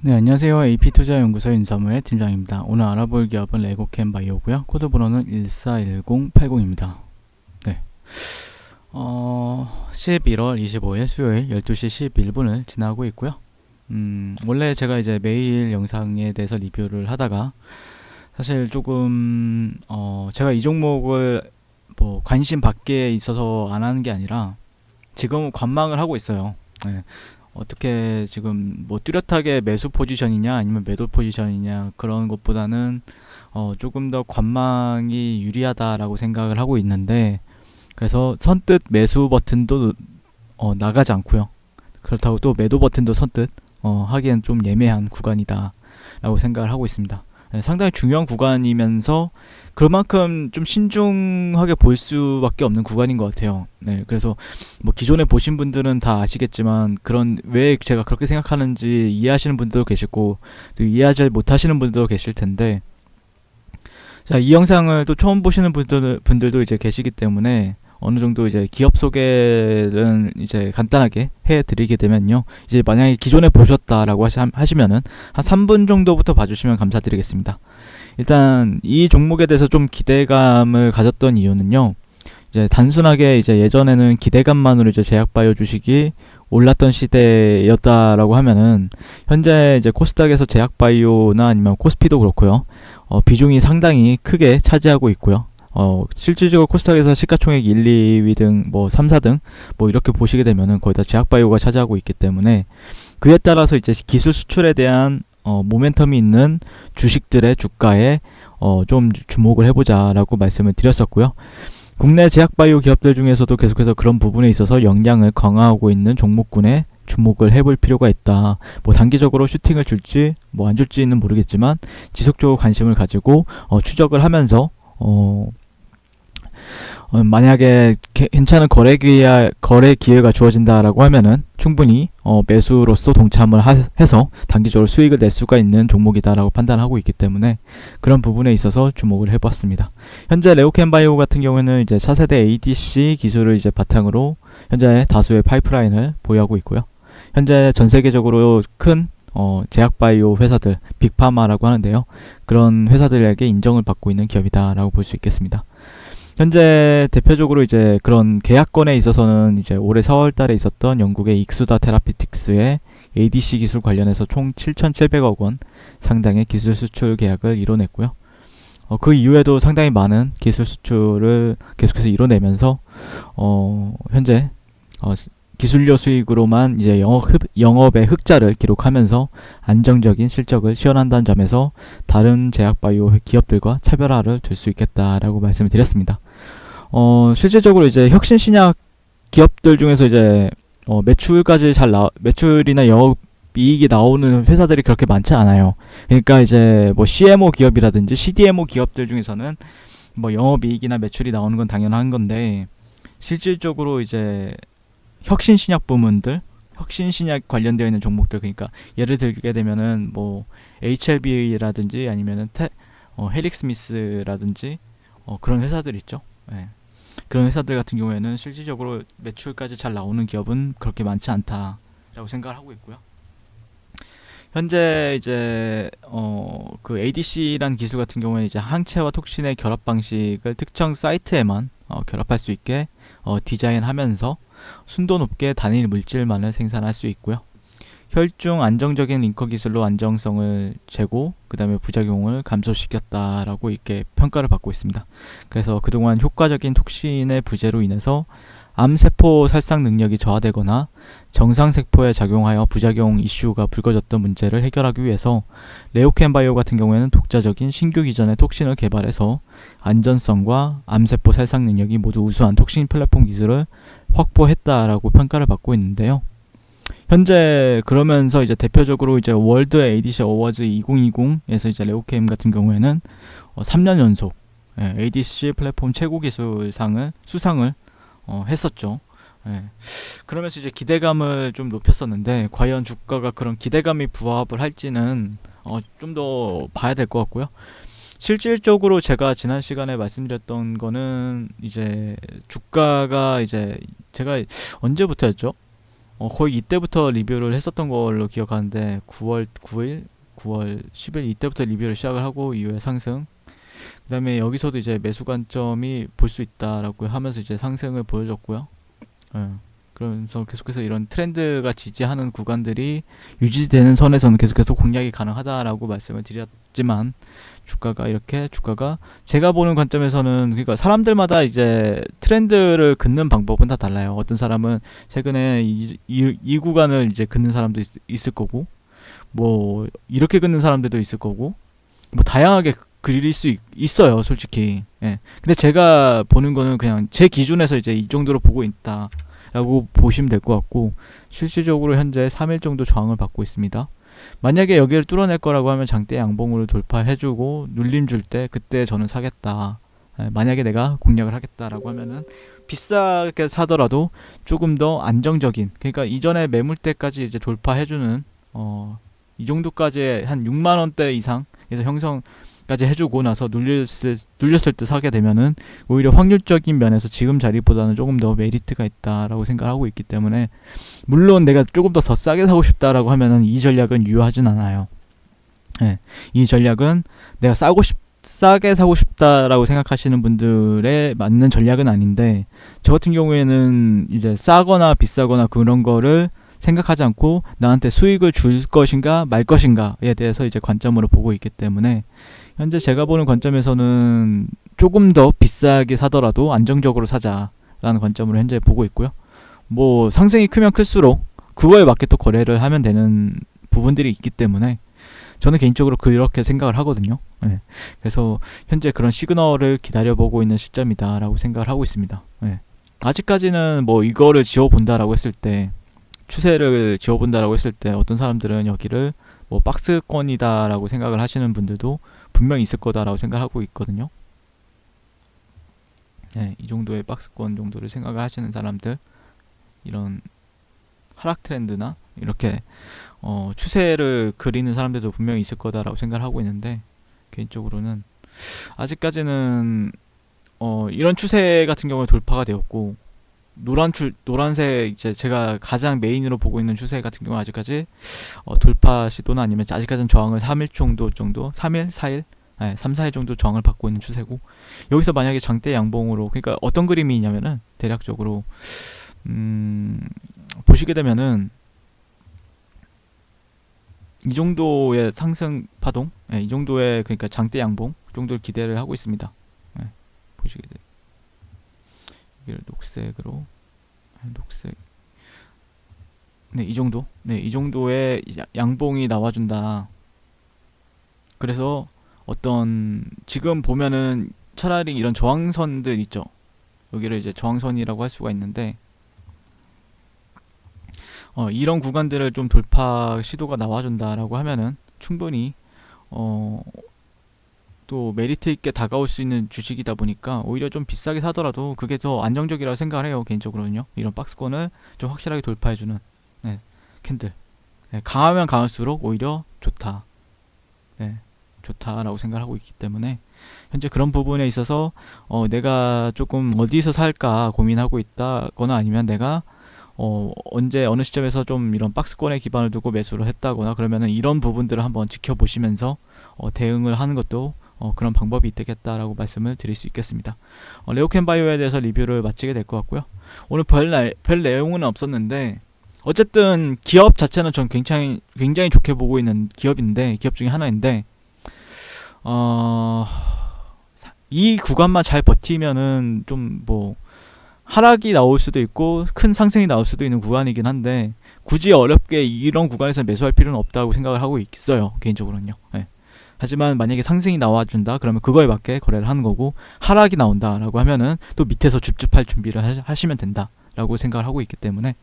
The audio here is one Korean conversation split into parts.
네, 안녕하세요. AP투자연구소 윤사무의 팀장입니다. 오늘 알아볼 기업은 레고캠 바이오고요. 코드 번호는 141080입니다. 네. 11월 25일 수요일 12시 11분을 지나고 있고요. 원래 제가 이제 매일 영상에 대해서 리뷰를 하다가 사실 조금 제가 이 종목을 뭐 관심 밖에 있어서 안 하는 게 아니라 지금 관망을 하고 있어요. 네. 어떻게 지금 뭐 뚜렷하게 매수 포지션이냐 아니면 매도 포지션이냐 그런 것보다는 조금 더 관망이 유리하다라고 생각을 하고 있는데, 그래서 선뜻 매수 버튼도 나가지 않고요. 그렇다고 또 매도 버튼도 선뜻 하기엔 좀 예매한 구간이다 라고 생각을 하고 있습니다. 네, 상당히 중요한 구간이면서 그만큼 좀 신중하게 볼 수밖에 없는 구간인 것 같아요. 네, 그래서 뭐 기존에 보신 분들은 다 아시겠지만 그런 왜 제가 그렇게 생각하는지 이해하시는 분들도 계시고 또 이해하지 못하시는 분들도 계실 텐데, 자, 이 영상을 또 처음 보시는 분들도 이제 계시기 때문에 어느 정도 이제 기업 소개를 이제 간단하게 해드리게 되면요. 이제 만약에 기존에 보셨다라고 하시면은 한 3분 정도부터 봐주시면 감사드리겠습니다. 일단 이 종목에 대해서 좀 기대감을 가졌던 이유는요. 이제 단순하게 이제 예전에는 기대감만으로 이제 제약바이오 주식이 올랐던 시대였다라고 하면은 현재 이제 코스닥에서 제약바이오나 아니면 코스피도 그렇고요. 비중이 상당히 크게 차지하고 있고요. 실질적으로 코스닥에서 시가총액 1, 2위 등 뭐 3, 4등 뭐 이렇게 보시게 되면은 거의 다 제약바이오가 차지하고 있기 때문에 그에 따라서 이제 기술 수출에 대한 모멘텀이 있는 주식들의 주가에 좀 주목을 해보자라고 말씀을 드렸었고요. 국내 제약바이오 기업들 중에서도 계속해서 그런 부분에 있어서 역량을 강화하고 있는 종목군에 주목을 해볼 필요가 있다. 뭐 단기적으로 슈팅을 줄지 뭐 안 줄지는 모르겠지만 지속적으로 관심을 가지고 추적을 하면서 만약에 괜찮은 거래 기회가 주어진다라고 하면은 충분히 매수로서 동참을 해서 단기적으로 수익을 낼 수가 있는 종목이다라고 판단하고 있기 때문에 그런 부분에 있어서 주목을 해봤습니다. 현재 레오캠바이오 같은 경우에는 이제 차세대 ADC 기술을 이제 바탕으로 현재 다수의 파이프라인을 보유하고 있고요. 현재 전 세계적으로 큰 제약바이오 회사들, 빅파마라고 하는데요. 그런 회사들에게 인정을 받고 있는 기업이다라고 볼 수 있겠습니다. 현재 대표적으로 이제 그런 계약건에 있어서는 이제 올해 4월 달에 있었던 영국의 익수다 테라피틱스의 ADC 기술 관련해서 총 7,700억 원 상당의 기술 수출 계약을 이뤄냈고요. 그 이후에도 상당히 많은 기술 수출을 계속해서 이뤄내면서 현재 기술료 수익으로만 이제 영업의 흑자를 기록하면서 안정적인 실적을 시현한다는 점에서 다른 제약바이오 기업들과 차별화를 둘 수 있겠다라고 말씀을 드렸습니다. 실질적으로 이제 혁신신약 기업들 중에서 이제 매출이나 영업이익이 나오는 회사들이 그렇게 많지 않아요. 그러니까 이제 뭐 CMO 기업이라든지 CDMO 기업들 중에서는 뭐 영업이익이나 매출이 나오는 건 당연한 건데, 실질적으로 이제 혁신신약 부문들, 혁신신약 관련되어 있는 종목들, 그러니까 예를 들게 되면은 뭐 HLB라든지 아니면은 헬릭스미스라든지 그런 회사들 있죠. 네. 그런 회사들 같은 경우에는 실질적으로 매출까지 잘 나오는 기업은 그렇게 많지 않다라고 생각을 하고 있고요. 현재 이제 그 ADC라는 기술 같은 경우에는 이제 항체와 톡신의 결합 방식을 특정 사이트에만 결합할 수 있게 디자인하면서 순도 높게 단일 물질만을 생산할 수 있고요. 혈중 안정적인 링커 기술로 안정성을 재고 그 다음에 부작용을 감소시켰다라고 이렇게 평가를 받고 있습니다. 그래서 그동안 효과적인 톡신의 부재로 인해서 암세포 살상 능력이 저하되거나 정상세포에 작용하여 부작용 이슈가 불거졌던 문제를 해결하기 위해서 레오캠바이오 같은 경우에는 독자적인 신규 기전의 톡신을 개발해서 안전성과 암세포 살상 능력이 모두 우수한 톡신 플랫폼 기술을 확보했다라고 평가를 받고 있는데요. 현재 그러면서 이제 대표적으로 이제 월드 ADC 어워즈 2020에서 이제 레오캠 같은 경우에는 3년 연속 ADC 플랫폼 최고 기술상을 수상을 했었죠. 예. 그러면서 이제 기대감을 좀 높였었는데 과연 주가가 그런 기대감이 부합을 할지는 좀 더 봐야 될 것 같고요. 실질적으로 제가 지난 시간에 말씀드렸던 거는 이제 주가가 이제 제가 언제부터였죠? 거의 이때부터 리뷰를 했었던 걸로 기억하는데 9월 9일, 9월 10일 이때부터 리뷰를 시작을 하고 이후에 상승. 그다음에 여기서도 이제 매수 관점이 볼 수 있다라고 하면서 이제 상승을 보여줬고요. 예. 그러면서 계속해서 이런 트렌드가 지지하는 구간들이 유지되는 선에서는 계속해서 공략이 가능하다라고 말씀을 드렸지만 주가가 제가 보는 관점에서는 그러니까 사람들마다 이제 트렌드를 긋는 방법은 다 달라요. 어떤 사람은 최근에 이 구간을 이제 긋는 사람도 있을 거고 뭐 이렇게 긋는 사람들도 있을 거고 뭐 다양하게 그릴 수 있어요, 솔직히. 예. 근데 제가 보는 거는 그냥 제 기준에서 이제 이 정도로 보고 있다. 라고 보시면 될 것 같고 실질적으로 현재 3일 정도 저항을 받고 있습니다. 만약에 여기를 뚫어낼 거라고 하면 장대 양봉으로 돌파해주고 눌림 줄 때 그때 저는 사겠다. 만약에 내가 공략을 하겠다라고 하면은 비싸게 사더라도 조금 더 안정적인, 그러니까 이전에 매물대까지 이제 돌파해주는 이 정도까지 한 6만 원대 이상에서 형성까지 해주고 나서 눌렸을 때 사게 되면은 오히려 확률적인 면에서 지금 자리보다는 조금 더 메리트가 있다라고 생각하고 있기 때문에, 물론 내가 조금 더 싸게 사고 싶다라고 하면은 이 전략은 유효하진 않아요. 네, 이 전략은 내가 싸게 사고 싶다라고 생각하시는 분들의 맞는 전략은 아닌데, 저 같은 경우에는 이제 싸거나 비싸거나 그런 거를 생각하지 않고 나한테 수익을 줄 것인가 말 것인가에 대해서 이제 관점으로 보고 있기 때문에, 현재 제가 보는 관점에서는 조금 더 비싸게 사더라도 안정적으로 사자라는 관점으로 현재 보고 있고요. 뭐 상승이 크면 클수록 그거에 맞게 또 거래를 하면 되는 부분들이 있기 때문에 저는 개인적으로 그렇게 생각을 하거든요. 네. 그래서 현재 그런 시그널을 기다려보고 있는 시점이다라고 생각을 하고 있습니다. 네. 아직까지는 뭐 이거를 지어본다라고 했을 때, 추세를 지어본다라고 했을 때 어떤 사람들은 여기를 뭐 박스권이다라고 생각을 하시는 분들도 분명히 있을 거다라고 생각하고 있거든요. 네, 이 정도의 박스권 정도를 생각을 하시는 사람들, 이런 하락 트렌드나 이렇게 추세를 그리는 사람들도 분명히 있을 거다라고 생각을 하고 있는데, 개인적으로는 아직까지는 이런 추세 같은 경우에 돌파가 되었고, 노란색 이제 제가 가장 메인으로 보고 있는 추세 같은 경우 아직까지 돌파 시도나 아니면 아직까지는 저항을 3일 정도 3일 4일 네, 3, 4일 정도 저항을 받고 있는 추세고, 여기서 만약에 장대 양봉으로, 그러니까 어떤 그림이냐면은 대략적으로 보시게 되면은 이 정도의 상승 파동, 네, 이 정도의 그러니까 장대 양봉 정도를 기대를 하고 있습니다. 네, 보시게 돼. 이걸 녹색으로, 녹색. 네, 이 정도. 네, 이 정도의 양봉이 나와준다. 그래서 어떤 지금 보면은 차라리 이런 저항선들 있죠. 여기를 이제 저항선이라고 할 수가 있는데, 이런 구간들을 좀 돌파 시도가 나와준다라고 하면은 충분히 또 메리트 있게 다가올 수 있는 주식이다 보니까 오히려 좀 비싸게 사더라도 그게 더 안정적이라고 생각을 해요, 개인적으로는요. 이런 박스권을 좀 확실하게 돌파해주는 캔들. 네, 강하면 강할수록 오히려 좋다. 네, 좋다라고 생각을 하고 있기 때문에 현재 그런 부분에 있어서 내가 조금 어디서 살까 고민하고 있다거나, 아니면 내가 언제 어느 시점에서 좀 이런 박스권에 기반을 두고 매수를 했다거나 그러면은 이런 부분들을 한번 지켜보시면서 대응을 하는 것도 그런 방법이 있겠다라고 말씀을 드릴 수 있겠습니다. 레오캔바이오에 대해서 리뷰를 마치게 될 것 같고요. 오늘 별 내용은 없었는데, 어쨌든 기업 자체는 전 굉장히 좋게 보고 있는 기업 중에 하나인데, 이 구간만 잘 버티면은 좀 뭐 하락이 나올 수도 있고 큰 상승이 나올 수도 있는 구간이긴 한데, 굳이 어렵게 이런 구간에서 매수할 필요는 없다고 생각을 하고 있어요, 개인적으로는요. 네. 하지만 만약에 상승이 나와준다 그러면 그거에 맞게 거래를 하는 거고, 하락이 나온다라고 하면은 또 밑에서 줍줍할 준비를 하시면 된다라고 생각을 하고 있기 때문에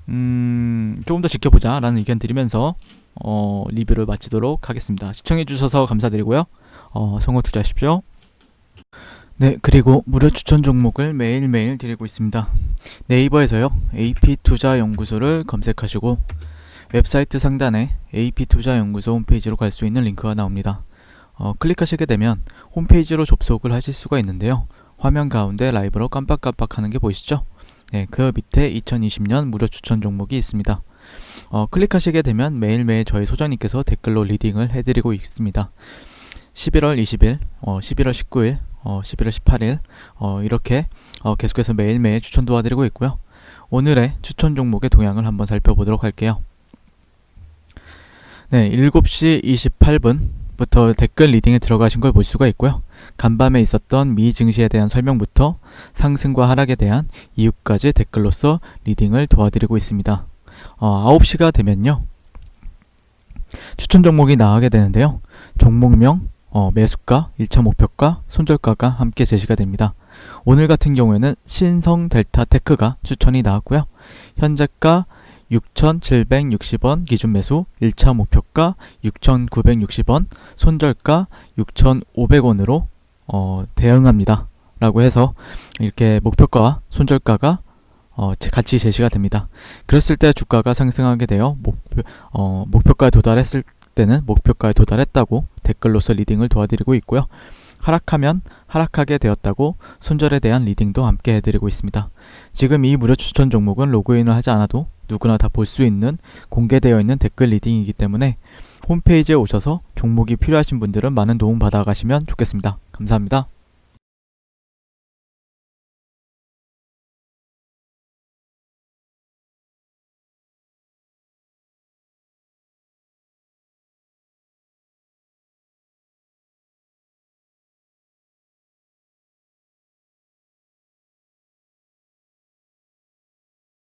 조금 더 지켜보자 라는 의견 드리면서 리뷰를 마치도록 하겠습니다. 시청해 주셔서 감사드리고요. 성공 투자하십시오. 네, 그리고 무료 추천 종목을 매일매일 드리고 있습니다. 네이버에서요, AP투자연구소를 검색하시고 웹사이트 상단에 AP투자연구소 홈페이지로 갈 수 있는 링크가 나옵니다. 클릭하시게 되면 홈페이지로 접속을 하실 수가 있는데요. 화면 가운데 라이브로 깜빡깜빡 하는 게 보이시죠? 네, 그 밑에 2020년 무료 추천 종목이 있습니다. 클릭하시게 되면 매일매일 저희 소장님께서 댓글로 리딩을 해드리고 있습니다. 11월 20일, 11월 19일, 11월 18일 이렇게 계속해서 매일매일 추천 도와드리고 있고요. 오늘의 추천 종목의 동향을 한번 살펴보도록 할게요. 네, 7시 28분부터 댓글 리딩에 들어가신 걸 볼 수가 있고요. 간밤에 있었던 미 증시에 대한 설명부터 상승과 하락에 대한 이유까지 댓글로서 리딩을 도와드리고 있습니다. 9시가 되면요, 추천 종목이 나가게 되는데요. 종목명, 매수가, 1차 목표가, 손절가가 함께 제시가 됩니다. 오늘 같은 경우에는 신성델타테크가 추천이 나왔고요. 현재가 6,760원 기준 매수, 1차 목표가 6,960원, 손절가 6,500원으로 대응합니다. 라고 해서 이렇게 목표가와 손절가가 같이 제시가 됩니다. 그랬을 때 주가가 상승하게 되어 목표가에 도달했을 때는 목표가에 도달했다고 댓글로서 리딩을 도와드리고 있고요. 하락하면 하락하게 되었다고 손절에 대한 리딩도 함께 해드리고 있습니다. 지금 이 무료 추천 종목은 로그인을 하지 않아도 누구나 다 볼 수 있는 공개되어 있는 댓글 리딩이기 때문에 홈페이지에 오셔서 종목이 필요하신 분들은 많은 도움 받아가시면 좋겠습니다. 감사합니다.